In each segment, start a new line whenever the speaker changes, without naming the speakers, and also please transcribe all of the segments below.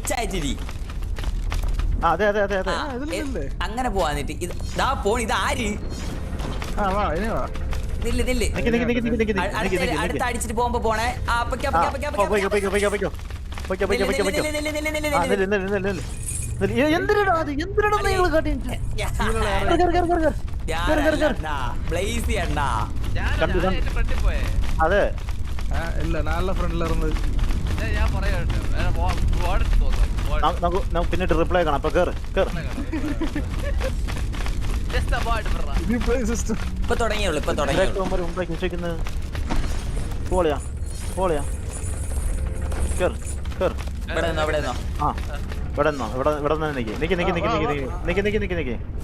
തിരിച്ചയച്ചിരി.
അതെ അതെ അതെ അതെ.
അങ്ങനെ പോവാന്നിട്ട് ഇതാ പോണ്. ഇത് ആര്? നില്ല് നില്ല്. അടുത്ത അടിച്ചിട്ട് പോകുമ്പോ പോണേ.
അതെ
നല്ല ഫ്രണ്ടിൽ ഇറങ്ങുന്നത്
പിന്നീട് റിപ്ലൈ കാണാം. അപ്പൊ കേറ് കേറ്.
ഇപ്പൊ തുടങ്ങിയുള്ളൂ.
പോളിയാ പോളിയാ കേറ് കേറ്.
ഇവിടെ നിന്നോ ഇവിടെ നിന്നോ.
ആ ഇവിടെ നിന്നോ. ഇവിടെ നിന്ന്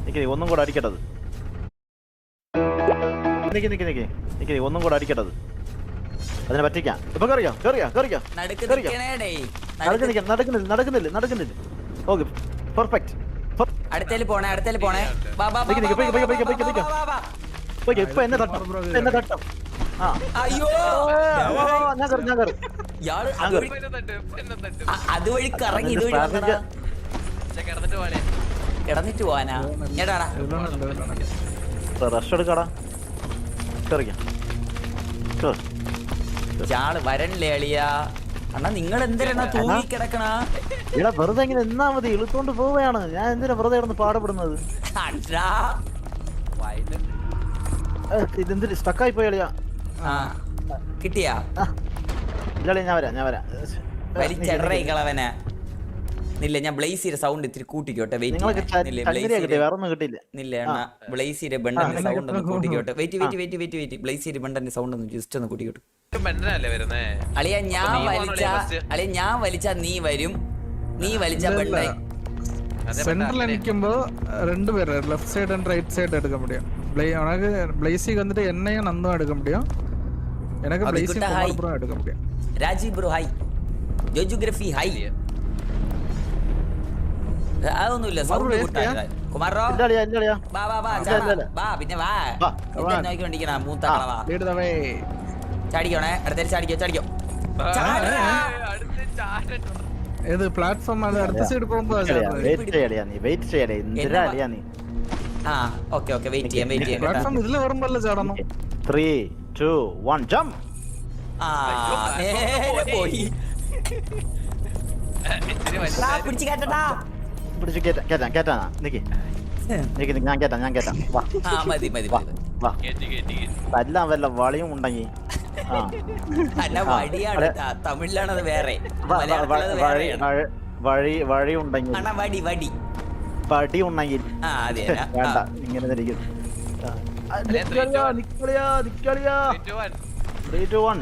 നിക്ക്. ഒന്നും കൂടെ അടിക്കട്ടത്. നിക്ക് ഒന്നും കൂടെ അടിക്കട്ടത്. അതിനെ പറ്റിക്കാം. ഇപ്പൊ കറിയോ നടക്കുന്നില്ല. Okay perfect.
അടുത്തേല് പോണേ.
ഇപ്പൊ എന്നെ തട്ടം.
അയ്യോ അതുവഴി കറങ്ങി ഇതുവഴി കിടന്നിട്ട് പോവാനാ. ഏടാടാ
റഷ് എടുക്കാടാ.
ചാള് വരണില്ലേ അളിയാ? അണ്ണാ നിങ്ങൾ എന്തിനാ തൂങ്ങി കിടക്കണ?
ഇവിടെ വെറുതെ ഇങ്ങനെ എന്നാ മതി. ഇളുത്തോണ്ട് പോവുകയാണ്. ഞാൻ എന്തിനാ വെറുതെ കിടന്ന് പാടുപെടുന്നത്? ഇതെന്തിന് സ്റ്റക്കായി പോയി അളിയാ?
കിട്ടിയാ?
ഇല്ല ഞാൻ വരാം.
വലിച്ചെടറേ കളവനെ. നില്ല ഞാൻ ബ്ലേസിയുടെ സൗണ്ട് ഇത്തിരി കൂട്ടിക്കോട്ടെ. ബ്ലേസിയുടെ ബണ്ടന്റെ സൗണ്ട് ഒന്ന് കൂട്ടിക്കോട്ടെ. വെയിറ്റ്. ബ്ലേസിയുടെ ബണ്ടന്റെ സൗണ്ട് ഒന്ന് ജസ്റ്റ് ഒന്ന് കൂട്ടിക്കോട്ടെ. അളിയ ഞാൻ വലിച്ച നീ വരും. നീ വലിച്ച ബണ്ടായി.
സെന്ററിൽ നിൽക്കുമ്പോ രണ്ടുപേര് left side and right side എടുക്കാൻ முடியும். ബ്ലേസിക്ക് വന്നിട്ട് എന്നെയും നന്നും എടുക്കാൻ முடியும். எனக்கு ബ്ലേസി ബ്രോ എടുക്കാൻ முடியும்.
Rajeev bro hi. ജോജോഗ്രഫി ഹൈ. അതൊന്നുമില്ല. സൗണ്ട് കൂട്ടാ കുമാറോ. വാ പിന്നെ വാ. നോക്കിക്കൊണ്ടിരിക്കണ മൂത്ത കളവാ. ചാടിക്കോണേ. അടുത്തേക്ക് ചാടിക്കോ.
ഏത് പ്ലാറ്റ്ഫോം ആണ്? അടുത്ത സൈഡ് പോകുമ്പോ
ഓക്കെ വെയിറ്റ് ചെയ്യാം.
പ്ലാറ്റ്ഫോം ഇതിൽ വരുമ്പോഴല്ലേ ചാടണം.
3, 2, 1 ജംപ്.
പോയി പിടിച്ച് കേട്ടടാ.
കേറ്റാനാ? നിക്ക് ഞാൻ കേറ്റാം.
മതി
വാ. എല്ലാം വല്ല വളിയും ഉണ്ടെങ്കിൽ
വടിയാണ്. തമിഴിലാണത് വേറെ.
വഴി ഉണ്ടെങ്കിൽ വടി ഉണ്ടെങ്കിൽ വേണ്ട. ഇങ്ങനെ തിരിക്കും. 3, 2, 1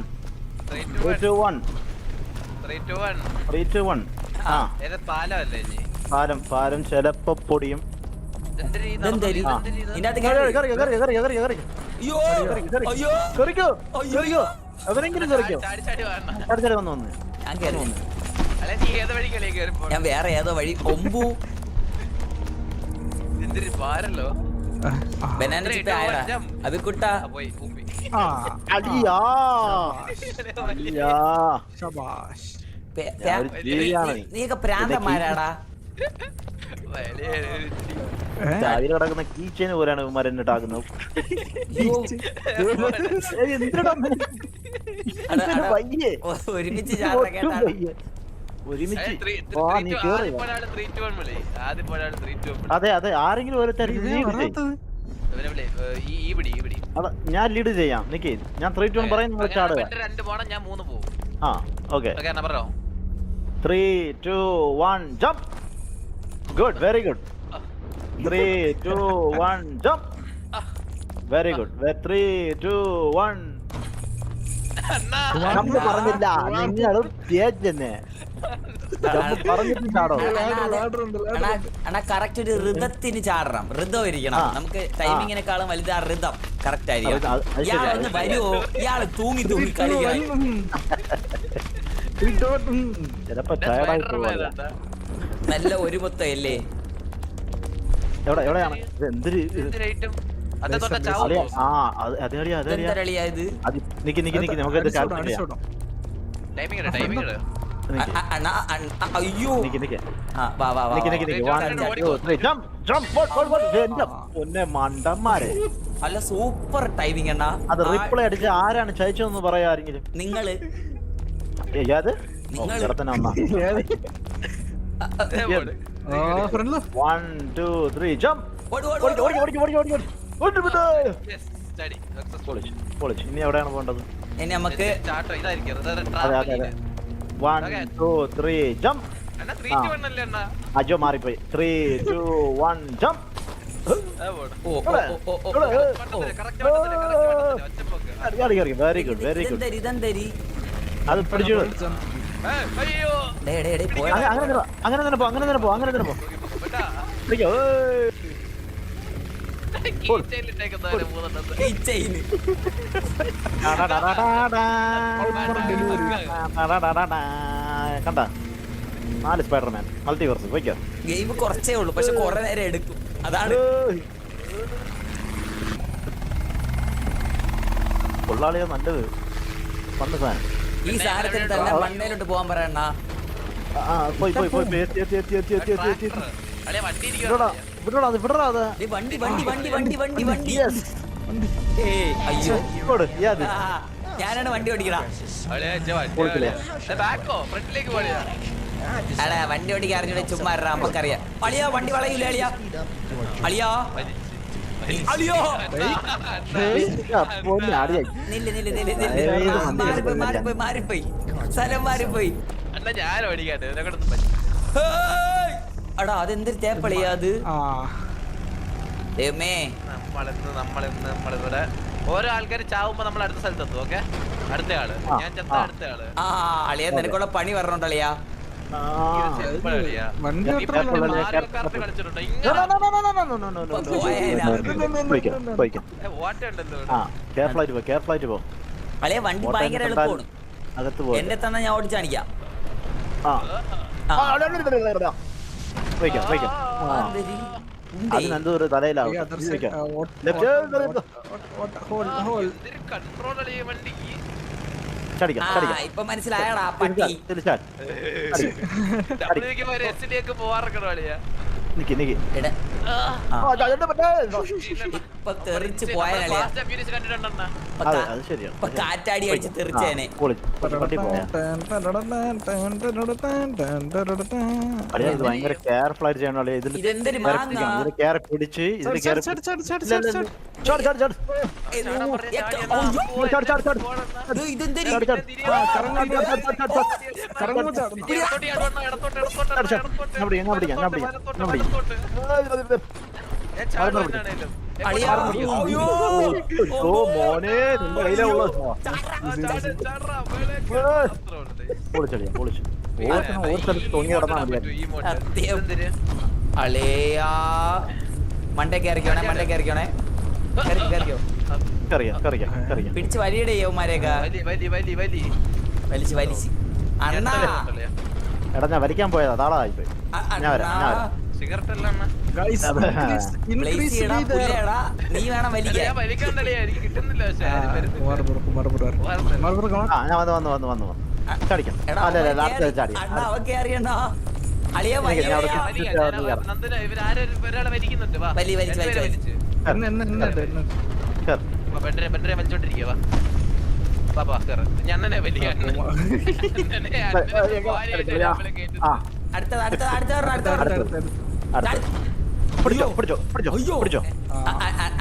പാലം ചെലപ്പോ പൊടിയും. അവരെങ്കിലും വന്നു.
ഞാൻ വേറെ ഏതോ വഴി ഒമ്പു അത് കുട്ടാ. നീയൊക്കെ പ്രാന്തന്മാരാടാ.
കിടക്കുന്ന കീച്ചേന് പോലെയാണ് ഇവന്മാർ എന്നിട്ടാക്കുന്നത്.
ഒരുമിച്ച്
അതെ ആരെങ്കിലും ഞാൻ ലീഡ് ചെയ്യാം. നിക്ക് ഞാൻ 3, 2 പറയുന്ന ചാടുക. 3, 2, 1 jump. Good. Very good. 3, 2, 1 jump. Very good. 3, 2, 1 നമ്മൾ പറഞ്ഞില്ല. നിങ്ങളും തന്നെ പറഞ്ഞിട്ടുണ്ടാടോ?
കറക്റ്റ് ഒരു ഋതത്തിന് ചാടണം. ഋതം ഇരിക്കണം. നമുക്ക് ടൈമിങ്ങിനെക്കാളും വലുത് ആ ഋതം കറക്റ്റ് ആയിരിക്കണം. ഇയാളൊന്ന് വരുമോ? ഇയാള് തൂങ്ങി കളിക്കണം.
ചിലപ്പോ ടയർഡായി പോവാ.
നല്ല ഒരു മൊത്തം അല്ലേ?
എവിടെയാണ് എന്തൊരു
അയ്യോ
നിക്ക് നിക്ക്
ആ വാ വാ വാ
നിക്ക് നിക്ക് നിക്ക് 1 2 3 ജംപ് ജംപ് എന്റെ പൊന്നെ മണ്ടന്മാരെ
അല്ല സൂപ്പർ ടൈമിംഗ് അണ്ണാ
അത് റിപ്ലൈ അടിച്ച് ആരാണ് ചതിച്ചതെന്ന് പറയാ ആരെങ്കിലും
നിങ്ങള്
ഏത്
നിങ്ങൾ-
ഇടത്തന്നെ വന്നാ
ഫ്രണ്ടിലോ
1 2 3 ജംപ്
ഓട്, ഓട്,
ഓടി
ഓട്,
ഓടി ഓടി ഓടി ഓടി ഓടി വിട്. പൊളിച്ച് ഇനി എവിടെയാണ് പോകേണ്ടത്
ഇനി നമുക്ക്
അതെ അതെ അതെ 1 2 3 ജംപ് അജോ മാറിപ്പോയി 3 2 1 ജംപ്
ഓ ഓ ഓ ഓ
വെരി ഗുഡ് വെരി ഗുഡ്
ഇതെന്തരി ഇതെന്തരി
അത് പിടിച്ചു
ഡേ ഡേ ഡേ പോയാ
അങ്ങനെ തന്നെ പോ അങ്ങനെ തന്നെ പോ അങ്ങനെ തന്നെ പോ പിടിക്കോ
ഈ ചെയിന്
കണ്ട 4 സ്പൈഡർമാൻ മൾട്ടിവേഴ്സ് പോയിക്കോ
ഗെയിം കുറച്ചേ ഉള്ളൂ പക്ഷെ കുറെ നേരം എടുക്കും അതാണ്
കൊള്ളാളിയോ നല്ലത് പണ്ട് സാധനം
ഈ സാധനത്തിന് തന്നെ മണ്ണയിലോട്ട് പോകാൻ പറയണ
പോയി പോയി പോയി എത്തി എത്തി എത്തി എത്തി എത്തി എത്തി എത്തി വിടടാ വിടടാ അത് വിടടാ അത്
വണ്ടി വണ്ടി വണ്ടി വണ്ടി വണ്ടി വണ്ടി
യെസ്
ഏയ് അയ്യോ
ഇങ്ങോട്ട് യാത്
ആ, ഞാനാണ് വണ്ടി ഓടിക്കണ അടാ വണ്ടി ഓടിക്കാൻ അറിഞ്ഞൂടെ ചുമ്മാ ഇറ, നമുക്കറിയാം അളിയാ വണ്ടി വളയൂല അളിയാ അളിയാ അളിയോ
പോന്നെ ആടിയായി
നില്ല് നില്ല് നില്ല് നില്ല് ആ, മാറിപ്പോയി മാറിപ്പോയി മാറിപ്പോയി സ്ഥലം മാറിപ്പോയി ഹേയ്! അടാ അതെന്തൊരു തേപ്പളിയാ അത്
ആ
ദൈവമേ
നമ്മളിവിടെ ഓരോ ആൾക്കാര് ചാവുമ്പോ നമ്മൾ അടുത്ത സ്ഥലത്തെത്തും. ഓക്കെ, അടുത്ത ആള് ഞാൻ ചത്ത അടുത്ത ആള്
ആ അളിയാ നിനക്കുള്ള പണി പറഞ്ഞോണ്ട് അളിയാ
വണ്ടി
കളിച്ചിട്ടുണ്ടോ
കെയർഫ്ലൈറ്റ് പോ
അളിയാ വണ്ടി ഭയങ്കര എളുപ്പമാണ്
അകത്ത് പോ
എന്റെ തന്നെ ഞാൻ ഓടിച്ചു കാണിക്കാം
ആ
ആ.
പോയിക്കാം പോയിക്കാം
അതെന്തൊരു ഉണ്ടേ?
അതിനെന്തോ ഒരു തലയിലാവും
കൺട്രോൾ അടിയ വണ്ടിക്ക്
ചടിക്കാം
ആ
ചടിക്കാം
ഇപ്പൊ മനസ്സിലായടാ പട്ടി
എസിലേക്ക് പോവാറൊക്കെ അളിയാ.
നിക്ക് നിക്ക്
എടാ
ആ,
ഇപ്പൊ തെറിച്ച് പോയാലളിയാ
Fast and Furious കണ്ടിട്ടുണ്ടെന്നാ?
അതെ അത് ശരിയാണ്
ഇപ്പൊ കാറ്റാടി അടിച്ച് തെറിച്ചേനെ
പട്ടി പോയാ അളിയാ ഇത് ഭയങ്കര കെയർഫുൾ ആയിട്ട് ചെയ്യണം അളിയാ ഇതിൽ
ഇതെന്തൊരു
കേറി
മാങ്ങ
പിടിക്കണം. ഇതിൽ കേറി പിടിച്ച് ഇതിൽ കേറി ചാട് ചാട് ചാട് ചാട് ചാട് ചാട്
ഇതെന്തൊരു
ചാട് ചാട് ഞാൻ പിടിക്കാം ഞാൻ പിടിക്കാം ഞാൻ പിടിക്കാം ഞാൻ പിടിക്കാം
ഞാൻ ചാടുവാനാണേലും.
അളിയാ അയ്യോ
ഓ മോനെ നിന്റെ കയ്യിലാ ഉള്ളത്
ചാടറാ, മേലെ അത്ര ഉണ്ട്.
പൊളിച്ചടിയാ പൊളിച്ചു ഓരോരുത്തരും ഒരു സ്ഥലത്ത് തൊങ്ങി കിടന്നാ മതി
സത്യം.
എന്തിന്?
അളിയാ മണ്ടേ കയറിക്കോണേ മണ്ടേ കയറിക്കോണേ കയറിക്കോ
കറിയാം കറിയാം കറിയാം
പിടിച്ച് വലിയുടെ യവന്മാരെയൊക്കെ വലിച്ച് വലിച്ച് അണ്ണാ
എടാ ഞാൻ വരയ്ക്കാൻ പോയതാ താളായിപ്പോയി ഞാൻ വരാം ഞാൻ വരാം
സിഗരറ്റ് അല്ല
പ്ലേസ് ചെയ്യടാ പുല്ലേടാ നീ വേണം വലിക്കാൻ
ഞാൻ വലിക്കണ്ടല്ലേ, എനിക്ക് കിട്ടുന്നില്ല. പക്ഷേ ആരും വരുന്നില്ല.
ആ ഞാൻ വന്ന് വന്ന് വന്ന് വന്ന് വന്ന് ചടിക്കാം
എടാ
അല്ല അല്ല
അവൻ
അടുത്ത
കേറി-
ചാടി
അണ്ണാ അവൻ കേറിയണ്ണാ അളിയാ
ഞാൻ
വലിയ
അവിടെ
വലിയ, ഞാൻ നന്ദന ഇവരാരും ഒരാളെ വലിക്കുന്നുണ്ട്. വാ.
വലി, വലിച്ച്,
രണ്ടുപേരെ
വലിച്ച്.
വലിച്ച്.
കേറ്.
വാ, ബെഡറെ വലിച്ചോണ്ടിരിക്കുക. വാ വാ വാ കേറ്. ഞാൻ തന്നെ വലിയ
ആ
അടുത്തത് അടുത്തത് അടുത്തത് അടുത്തത്
അടുത്ത പിടിച്ചോ പിടിച്ചോ പിടിച്ചോ
അയ്യോ.
പിടിച്ചോ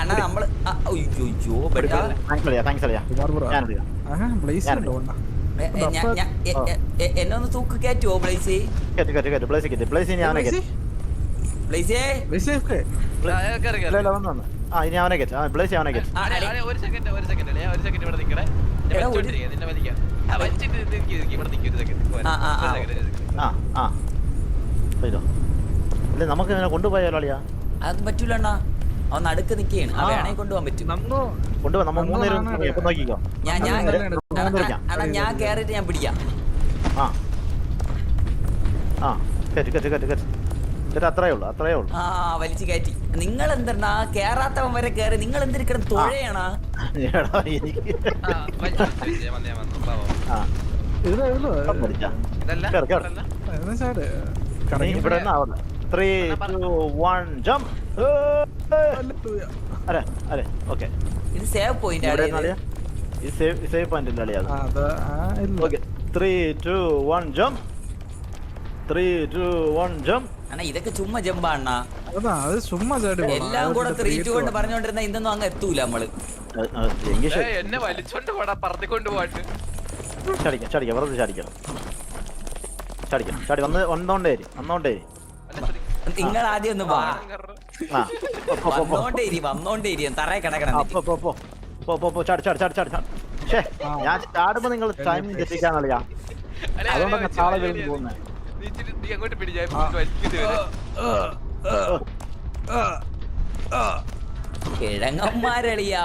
അണ്ണാ നമ്മള് അയ്യോ ബെട്ടാ
താങ്ക്സ് അളിയാ താങ്ക്സ് അളിയാ ഞാൻ എടുക്കാം
എന്നെ ഒന്ന് തൂക്ക് കയറ്റുവോ പ്ലേസ്
കേറ്റ് കേറ്റ് കേറ്റ് പ്ലേസ് കേറ്റ് പ്ലേസ് ഇനി അവനെ കേറ്റ്
പ്ലേസേ
ഇല്ല ഇല്ല വന്ന് വന്ന് ആ ഇനി അവനെ കേറ്റ് പ്ലേസ് അവനെ കേറ്റ്
ഒരു സെക്കൻഡ് ഇവിടെ നിൽക്കണേ.
എടാ, ഒരു-
നിന്നെ വലിക്കാം. വലിച്ചിട്ട് ഇവിടെ നിൽക്കും ഒരു സെക്കൻഡ്.
ആ ആ ചെയ്തോ ഇല്ല നമുക്ക് ഇങ്ങനെ കൊണ്ടുപോയാലോ അളിയാ
അതൊന്നും പറ്റൂല അണ്ണാ അവൻ നടുക്ക് നിക്കുകയാണ് ആ വേണമെങ്കിൽ കൊണ്ടുപോകാൻ പറ്റും
കൊണ്ടുപോ നമ്മ മൂന്നേരും എപ്പം നോക്കിക്കോ
അണ്ണാ ഞാൻ കേറിയിട്ട് ഞാൻ പിടിക്കാം
ആ ആ കേറ്റ് കേറ്റ് കേറ്റ് കേറ്റ് കേറ്റ് അത്രയേ ഉള്ളൂ അത്രയേ ഉള്ളൂ
ആ വലിച്ചു കയറ്റി നിങ്ങൾ എന്തെണ്ണാ കേറാത്തവൻ വരെ കേറി നിങ്ങൾ എന്തിരിക്കണം തുഴയണ
എടാ എനിക്ക് ആ
ഇതിലോ ഇതിലോ
അടിച്ചാ
ഇതല്ല
കേറ്, കേറ്.
ഇതല്ല.
എന്നാ ചാട്
നീ
കറങ്ങി
ഇവിടെ നിന്നാ അവിടെ 3 2 1 ജംപ് അരെ അരെ ഓക്കെ
ഇത് സേവ് പോയിന്റ്
ഇവിടെ
ആണ്
നിന്നാ ഈ സേവ് പോയിന്റ് ഇല്ല അളിയാ
ആ അത് ആ ഇല്ല
ഓക്കെ 3 2 1 ജംപ് 3 2 1 ജംപ്
അണ്ണാ ഇതൊക്കെ ചുമ്മാ ജമ്പാ അണ്ണാ.
അതാ അത് ചുമ്മാ ചാടി പോണം.
എല്ലാം കൂടെ
അത്
3 2 കൊണ്ട് പറഞ്ഞോണ്ടിരുന്ന ഇതൊന്നും അങ്ങ് എത്തൂല നമ്മള്.
എങ്കിൽ ശരി
എന്നെ വലിച്ചോണ്ട് പോടാ പറത്തിക്കൊണ്ട് പോയിട്ട്
ചാടിക്കാം ചാടിക്കാം വെറുതെ ചാടിക്കാം ചാടിക്കാം ചാടി വന്നോണ്ടേ
നിങ്ങൾ ആദ്യം ഒന്ന് വാ.
ആ
വന്നോണ്ടേ ഇരി തറയെ കിടക്കണം.
ഞാൻ ചാടുമ്പോ നിങ്ങൾ ടൈമിംഗ് തെറ്റിക്കാന്നറിയാ അതുകൊണ്ടൊക്കെ താളെ വരുന്നു പോകുന്നത്
നീ അങ്ങോട്ട് പിടിച്ചാൽ വലിക്കുന്നത് വരെ
കിഴങ്ങന്മാരളിയാ.